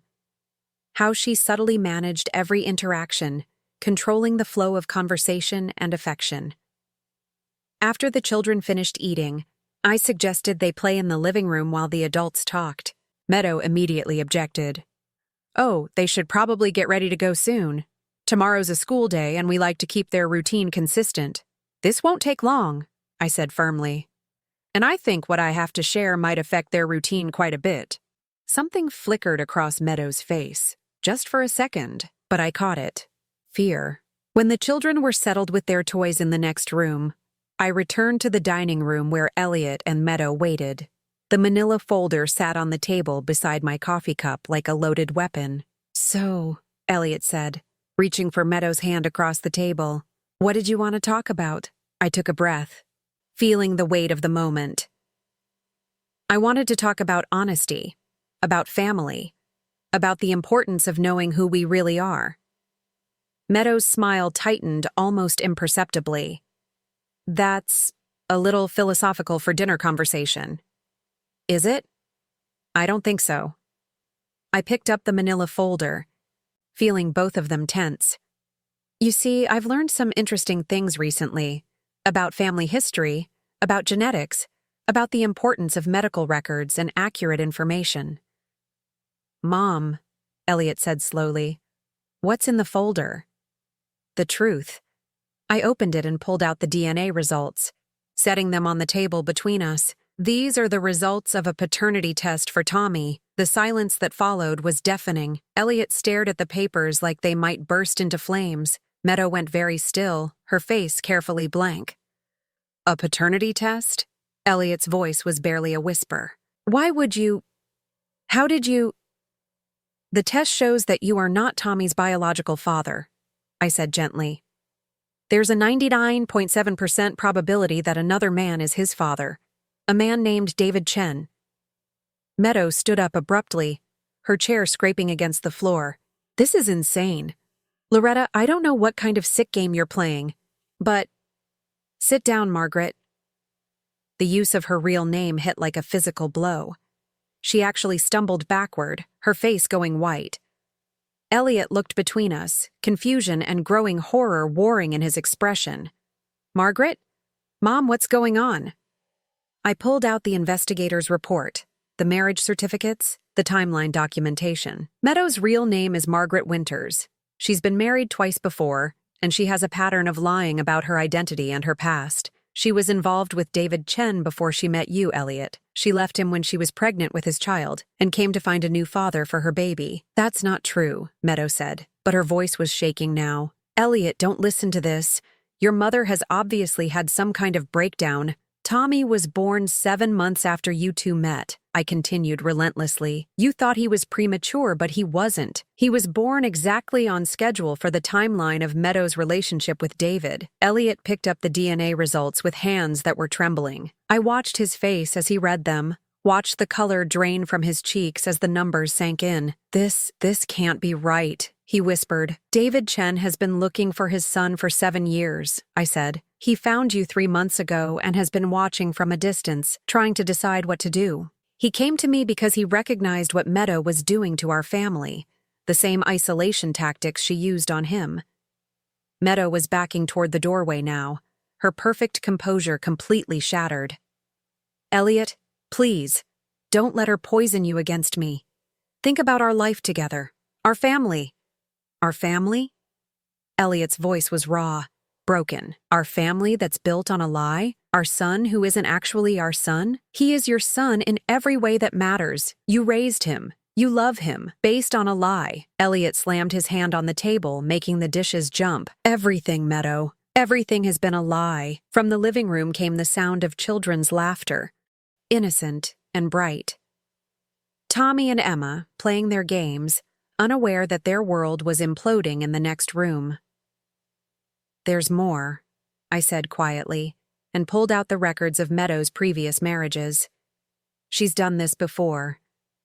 How she subtly managed every interaction, controlling the flow of conversation and affection. After the children finished eating, I suggested they play in the living room while the adults talked. Meadow immediately objected. Oh, they should probably get ready to go soon. Tomorrow's a school day and we like to keep their routine consistent. This won't take long, I said firmly. And I think what I have to share might affect their routine quite a bit. Something flickered across Meadow's face, just for a second, but I caught it. Fear. When the children were settled with their toys in the next room, I returned to the dining room where Elliot and Meadow waited. The manila folder sat on the table beside my coffee cup like a loaded weapon. "So," Elliot said, reaching for Meadow's hand across the table, "what did you want to talk about?" I took a breath, feeling the weight of the moment. I wanted to talk about honesty, about family, about the importance of knowing who we really are. Meadow's smile tightened almost imperceptibly. "That's a little philosophical for dinner conversation." "Is it?" "I don't think so." I picked up the manila folder, feeling both of them tense. "You see, I've learned some interesting things recently. About family history, about genetics, about the importance of medical records and accurate information." "Mom," Elliot said slowly, "what's in the folder?" "The truth." I opened it and pulled out the DNA results, setting them on the table between us. "These are the results of a paternity test for Tommy." The silence that followed was deafening. Elliot stared at the papers like they might burst into flames. Meadow went very still, her face carefully blank. "A paternity test?" Elliot's voice was barely a whisper. "Why would you? How did you?" "The test shows that you are not Tommy's biological father," I said gently. "There's a 99.7% probability that another man is his father, a man named David Chen." Meadow stood up abruptly, her chair scraping against the floor. "This is insane. Loretta, I don't know what kind of sick game you're playing, but—" "Sit down, Margaret." The use of her real name hit like a physical blow. She actually stumbled backward, her face going white. Elliot looked between us, confusion and growing horror warring in his expression. "Margaret? Mom, what's going on?" I pulled out the investigator's report, the marriage certificates, the timeline documentation. Meadow's real name is Margaret Winters. She's been married twice before, and she has a pattern of lying about her identity and her past. She was involved with David Chen before she met you, Elliot. She left him when she was pregnant with his child and came to find a new father for her baby. "That's not true," Meadow said, but her voice was shaking now. "Elliot, don't listen to this. Your mother has obviously had some kind of breakdown. Tommy was born 7 months after you two met," I continued relentlessly. "You thought he was premature, but he wasn't. He was born exactly on schedule for the timeline of Meadow's relationship with David." Elliot picked up the DNA results with hands that were trembling. I watched his face as he read them, watched the color drain from his cheeks as the numbers sank in. This can't be right," he whispered. "David Chen has been looking for his son for 7 years, I said. "He found you 3 months ago and has been watching from a distance, trying to decide what to do. He came to me because he recognized what Meadow was doing to our family, the same isolation tactics she used on him." Meadow was backing toward the doorway now, her perfect composure completely shattered. "Elliot, please, don't let her poison you against me. Think about our life together, our family." "Our family?" Elliot's voice was raw, broken. "Our family that's built on a lie? Our son who isn't actually our son? He is your son in every way that matters. You raised him. You love him, based on a lie." Elliot slammed his hand on the table, making the dishes jump. "Everything, Meadow. Everything has been a lie." From the living room came the sound of children's laughter, innocent and bright. Tommy and Emma, playing their games, unaware that their world was imploding in the next room. "There's more," I said quietly, and pulled out the records of Meadow's previous marriages. "She's done this before.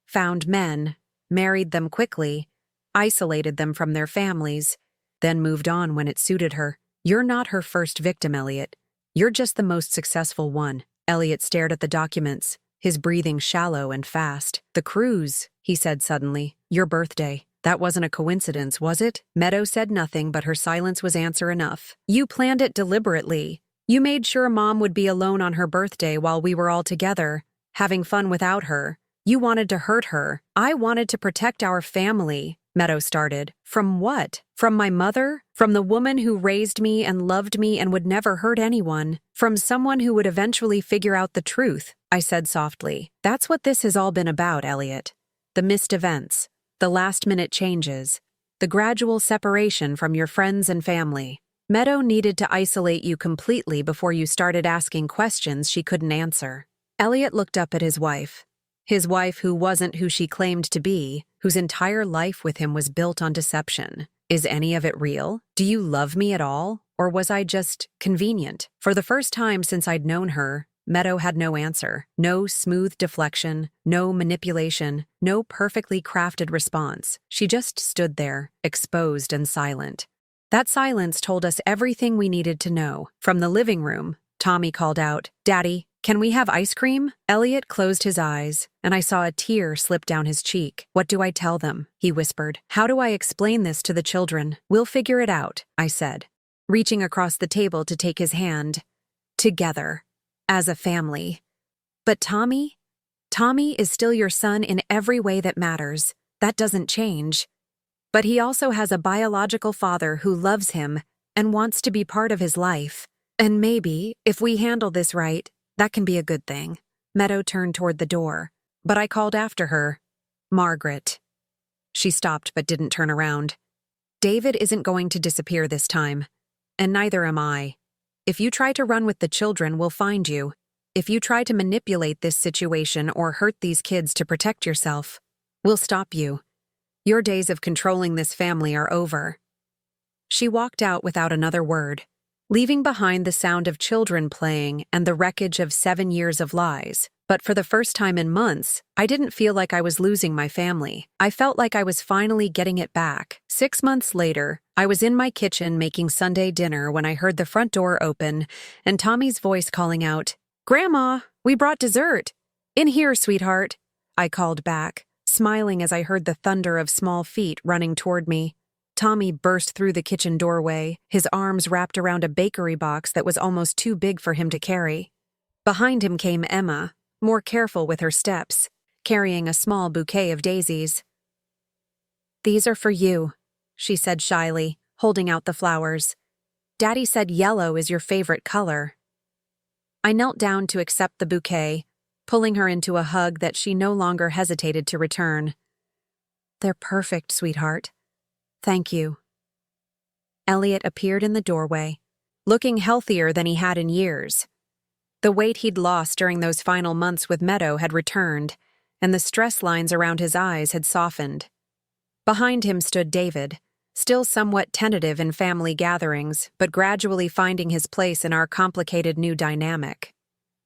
Found men, married them quickly, isolated them from their families, then moved on when it suited her. You're not her first victim, Elliot. You're just the most successful one." Elliot stared at the documents, his breathing shallow and fast. "The cruise," he said suddenly. "Your birthday. That wasn't a coincidence, was it?" Meadow said nothing, but her silence was answer enough. "You planned it deliberately. You made sure Mom would be alone on her birthday while we were all together, having fun without her. You wanted to hurt her. I wanted to protect our family," Meadow started. "From what? From my mother? From the woman who raised me and loved me and would never hurt anyone? From someone who would eventually figure out the truth," I said softly. "That's what this has all been about, Elliot. The missed events, the last-minute changes, the gradual separation from your friends and family. Meadow needed to isolate you completely before you started asking questions she couldn't answer. Elliot looked up at his wife. His wife who wasn't who she claimed to be, whose entire life with him was built on deception. Is any of it real? Do you love me at all? Or was I just convenient? For the first time since I'd known her, Meadow had no answer. No smooth deflection, no manipulation, no perfectly crafted response. She just stood there, exposed and silent. That silence told us everything we needed to know. From the living room, Tommy called out, "Daddy, can we have ice cream?" Elliot closed his eyes, and I saw a tear slip down his cheek. "What do I tell them?" he whispered. "How do I explain this to the children?" "We'll figure it out," I said, reaching across the table to take his hand. "Together, as a family." "But Tommy is still your son in every way that matters. That doesn't change. But he also has a biological father who loves him and wants to be part of his life. And maybe, if we handle this right, that can be a good thing." Meadow turned toward the door, but I called after her, "Margaret." She stopped but didn't turn around. "David isn't going to disappear this time, and neither am I. If you try to run with the children, we'll find you. If you try to manipulate this situation or hurt these kids to protect yourself, we'll stop you. Your days of controlling this family are over." She walked out without another word, leaving behind the sound of children playing and the wreckage of 7 years of lies. But for the first time in months, I didn't feel like I was losing my family. I felt like I was finally getting it back. 6 months later, I was in my kitchen making Sunday dinner when I heard the front door open and Tommy's voice calling out, "Grandma, we brought dessert." "In here, sweetheart," I called back, smiling as I heard the thunder of small feet running toward me. Tommy burst through the kitchen doorway, his arms wrapped around a bakery box that was almost too big for him to carry. Behind him came Emma, more careful with her steps, carrying a small bouquet of daisies. "These are for you," she said shyly, holding out the flowers. "Daddy said yellow is your favorite color." I knelt down to accept the bouquet, pulling her into a hug that she no longer hesitated to return. "They're perfect, sweetheart. Thank you." Elliot appeared in the doorway, looking healthier than he had in years. The weight he'd lost during those final months with Meadow had returned, and the stress lines around his eyes had softened. Behind him stood David, still somewhat tentative in family gatherings, but gradually finding his place in our complicated new dynamic.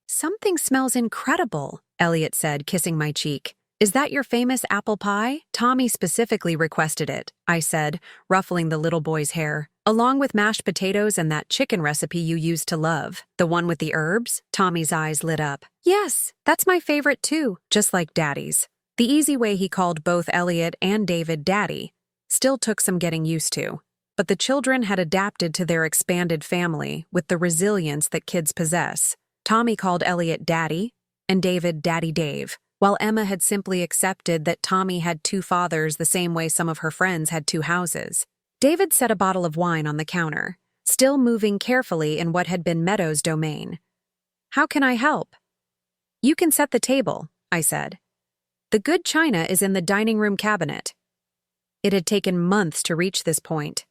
"Something smells incredible," Elliot said, kissing my cheek. "Is that your famous apple pie?" "Tommy specifically requested it," I said, ruffling the little boy's hair. "Along with mashed potatoes and that chicken recipe you used to love. The one with the herbs?" Tommy's eyes lit up. "Yes, that's my favorite too, just like Daddy's." The easy way he called both Elliot and David Daddy still took some getting used to, but the children had adapted to their expanded family with the resilience that kids possess. Tommy called Elliot Daddy, and David Daddy Dave, while Emma had simply accepted that Tommy had 2 fathers the same way some of her friends had 2 houses. David set a bottle of wine on the counter, still moving carefully in what had been Meadow's domain. "How can I help?" "You can set the table," I said. "The good china is in the dining room cabinet." It had taken months to reach this point.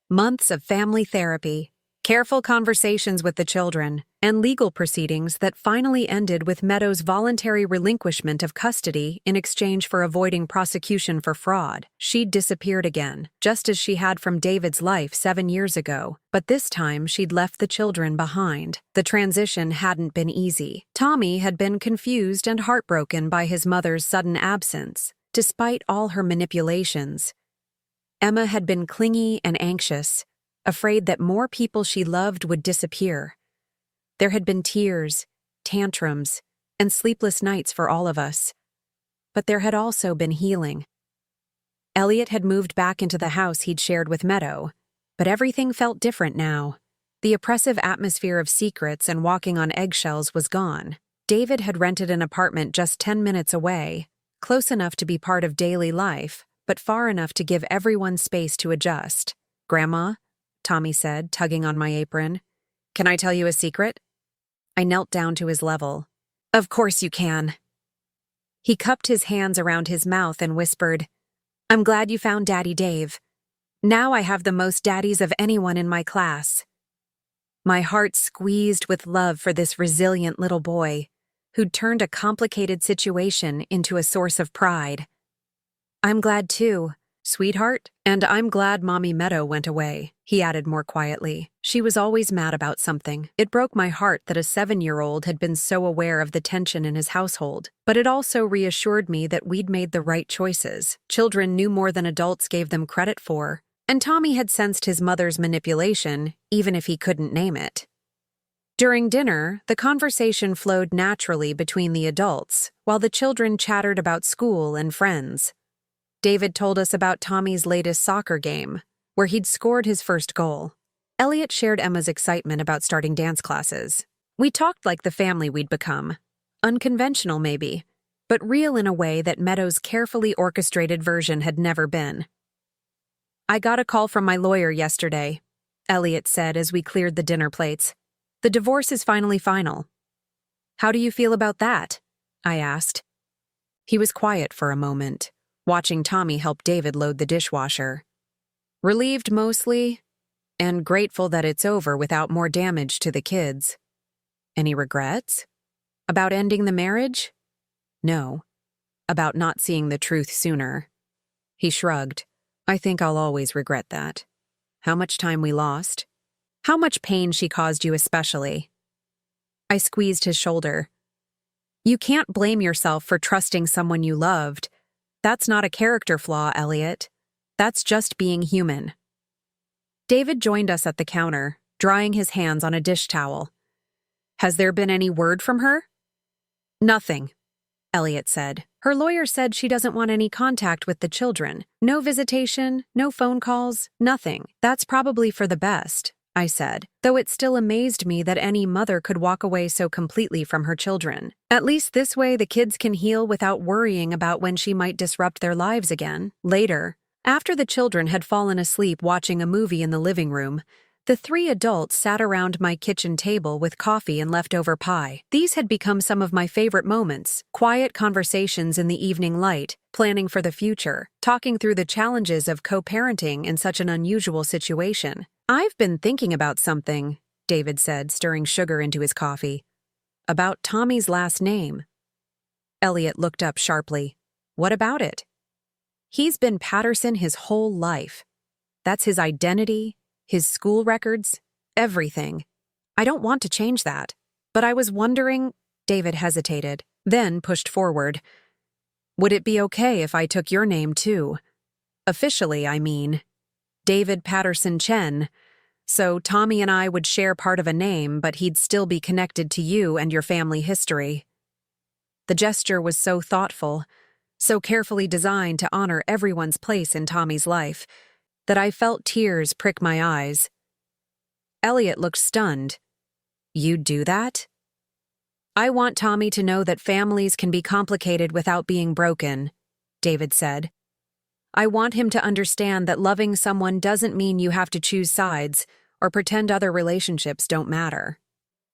Months of family therapy, careful conversations with the children, and legal proceedings that finally ended with Meadow's voluntary relinquishment of custody in exchange for avoiding prosecution for fraud. She'd disappeared again, just as she had from David's life 7 years ago, but this time she'd left the children behind. The transition hadn't been easy. Tommy had been confused and heartbroken by his mother's sudden absence, despite all her manipulations. Emma had been clingy and anxious, afraid that more people she loved would disappear. There had been tears, tantrums, and sleepless nights for all of us. But there had also been healing. Elliot had moved back into the house he'd shared with Meadow, but everything felt different now. The oppressive atmosphere of secrets and walking on eggshells was gone. David had rented an apartment just 10 minutes away, close enough to be part of daily life, but far enough to give everyone space to adjust. "Grandma," Tommy said, tugging on my apron, "can I tell you a secret?" I knelt down to his level. "Of course you can." He cupped his hands around his mouth and whispered, "I'm glad you found Daddy Dave. Now I have the most daddies of anyone in my class. My heart squeezed with love for this resilient little boy, who'd turned a complicated situation into a source of pride. I'm glad too, sweetheart, and I'm glad Mommy Meadow went away, he added more quietly. She was always mad about something. It broke my heart that a 7-year-old had been so aware of the tension in his household, but it also reassured me that we'd made the right choices. Children knew more than adults gave them credit for, and Tommy had sensed his mother's manipulation, even if he couldn't name it. During dinner, the conversation flowed naturally between the adults, while the children chattered about school and friends. David told us about Tommy's latest soccer game, where he'd scored his first goal. Elliot shared Emma's excitement about starting dance classes. We talked like the family we'd become. Unconventional, maybe, but real in a way that Meadow's carefully orchestrated version had never been. I got a call from my lawyer yesterday, Elliot said as we cleared the dinner plates. The divorce is finally final. How do you feel about that? I asked. He was quiet for a moment, watching Tommy help David load the dishwasher. Relieved mostly, and grateful that it's over without more damage to the kids. Any regrets? About ending the marriage? No. About not seeing the truth sooner. He shrugged. I think I'll always regret that. How much time we lost. How much pain she caused you especially. I squeezed his shoulder. You can't blame yourself for trusting someone you loved. That's not a character flaw, Elliot. That's just being human. David joined us at the counter, drying his hands on a dish towel. Has there been any word from her? Nothing, Elliot said. Her lawyer said she doesn't want any contact with the children. No visitation, no phone calls, nothing. That's probably for the best, I said, though it still amazed me that any mother could walk away so completely from her children. At least this way the kids can heal without worrying about when she might disrupt their lives again. Later, after the children had fallen asleep watching a movie in the living room, the 3 adults sat around my kitchen table with coffee and leftover pie. These had become some of my favorite moments, quiet conversations in the evening light, planning for the future, talking through the challenges of co-parenting in such an unusual situation. I've been thinking about something, David said, stirring sugar into his coffee. About Tommy's last name. Elliot looked up sharply. What about it? He's been Patterson his whole life. That's his identity, his school records, everything. I don't want to change that. But I was wondering, David hesitated, then pushed forward. Would it be okay if I took your name too? Officially, I mean. David Patterson Chen. So Tommy and I would share part of a name, but he'd still be connected to you and your family history. The gesture was so thoughtful, so carefully designed to honor everyone's place in Tommy's life, that I felt tears prick my eyes. Elliot looked stunned. You'd do that? I want Tommy to know that families can be complicated without being broken, David said. I want him to understand that loving someone doesn't mean you have to choose sides or pretend other relationships don't matter.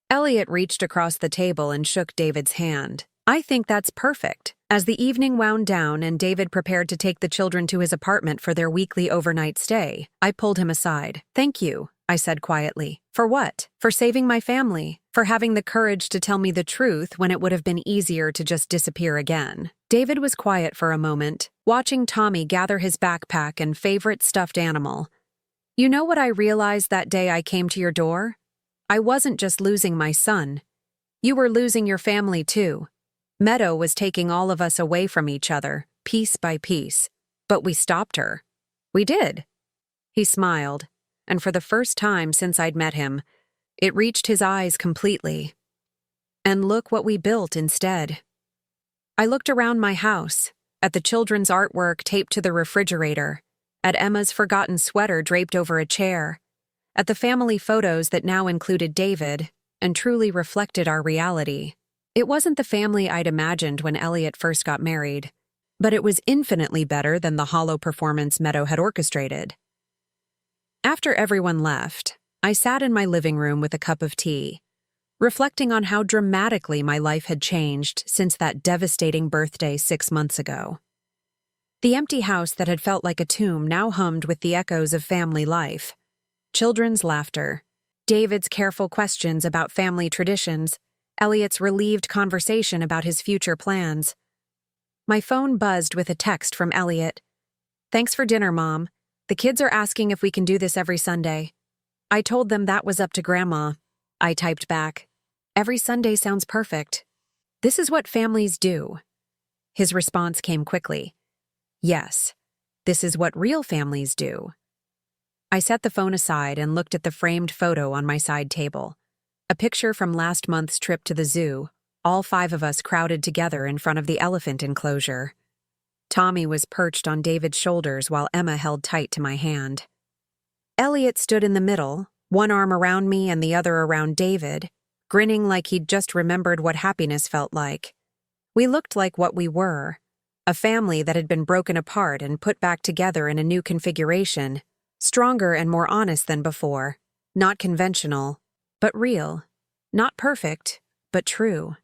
Elliot reached across the table and shook David's hand. I think that's perfect. As the evening wound down and David prepared to take the children to his apartment for their weekly overnight stay, I pulled him aside. Thank you, I said quietly. For what? For saving my family. For having the courage to tell me the truth when it would have been easier to just disappear again. David was quiet for a moment, watching Tommy gather his backpack and favorite stuffed animal. You know what I realized that day I came to your door? I wasn't just losing my son. You were losing your family too. Meadow was taking all of us away from each other, piece by piece. But we stopped her. We did. He smiled, and for the first time since I'd met him, it reached his eyes completely. And look what we built instead. I looked around my house, at the children's artwork taped to the refrigerator, at Emma's forgotten sweater draped over a chair, at the family photos that now included David and truly reflected our reality. It wasn't the family I'd imagined when Elliot first got married, but it was infinitely better than the hollow performance Meadow had orchestrated. After everyone left, I sat in my living room with a cup of tea, reflecting on how dramatically my life had changed since that devastating birthday 6 months ago. The empty house that had felt like a tomb now hummed with the echoes of family life. Children's laughter. David's careful questions about family traditions. Elliot's relieved conversation about his future plans. My phone buzzed with a text from Elliot. "Thanks for dinner, Mom. The kids are asking if we can do this every Sunday." I told them that was up to Grandma. I typed back, "Every Sunday sounds perfect. This is what families do." His response came quickly. "Yes, this is what real families do." I set the phone aside and looked at the framed photo on my side table. A picture from last month's trip to the zoo, all 5 of us crowded together in front of the elephant enclosure. Tommy was perched on David's shoulders while Emma held tight to my hand. Elliot stood in the middle, one arm around me and the other around David, grinning like he'd just remembered what happiness felt like. We looked like what we were, a family that had been broken apart and put back together in a new configuration, stronger and more honest than before, not conventional, but real, not perfect, but true.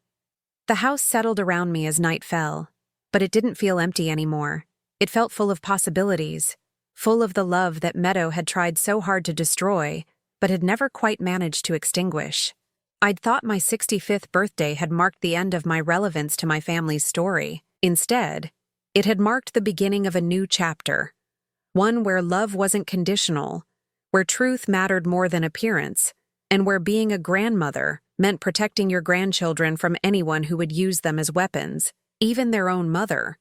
The house settled around me as night fell, but it didn't feel empty anymore. It felt full of possibilities, full of the love that Meadow had tried so hard to destroy, but had never quite managed to extinguish. I'd thought my 65th birthday had marked the end of my relevance to my family's story. Instead, it had marked the beginning of a new chapter, one where love wasn't conditional, where truth mattered more than appearance, and where being a grandmother meant protecting your grandchildren from anyone who would use them as weapons, even their own mother.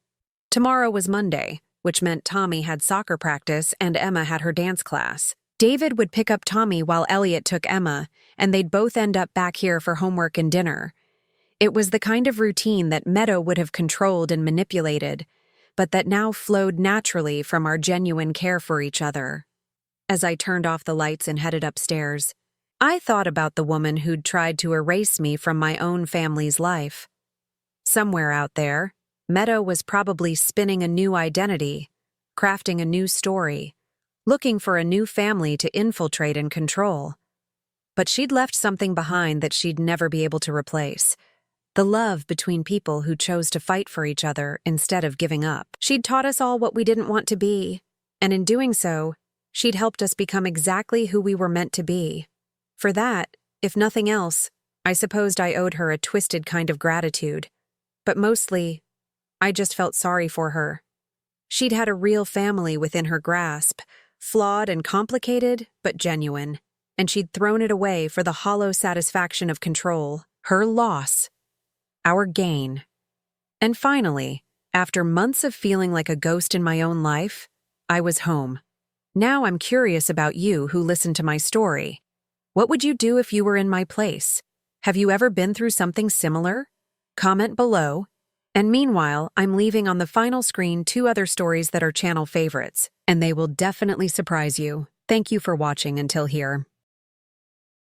Tomorrow was Monday, which meant Tommy had soccer practice and Emma had her dance class. David would pick up Tommy while Elliot took Emma, and they'd both end up back here for homework and dinner. It was the kind of routine that Meadow would have controlled and manipulated, but that now flowed naturally from our genuine care for each other. As I turned off the lights and headed upstairs, I thought about the woman who'd tried to erase me from my own family's life. Somewhere out there, Meadow was probably spinning a new identity, crafting a new story, looking for a new family to infiltrate and control. But she'd left something behind that she'd never be able to replace. The love between people who chose to fight for each other instead of giving up. She'd taught us all what we didn't want to be, and in doing so, she'd helped us become exactly who we were meant to be. For that, if nothing else, I supposed I owed her a twisted kind of gratitude. But mostly, I just felt sorry for her. She'd had a real family within her grasp, flawed and complicated, but genuine, and she'd thrown it away for the hollow satisfaction of control, her loss. Our gain. And finally, after months of feeling like a ghost in my own life, I was home. Now I'm curious about you who listened to my story. What would you do if you were in my place? Have you ever been through something similar? Comment below. And meanwhile, I'm leaving on the final screen 2 other stories that are channel favorites, and they will definitely surprise you. Thank you for watching until here.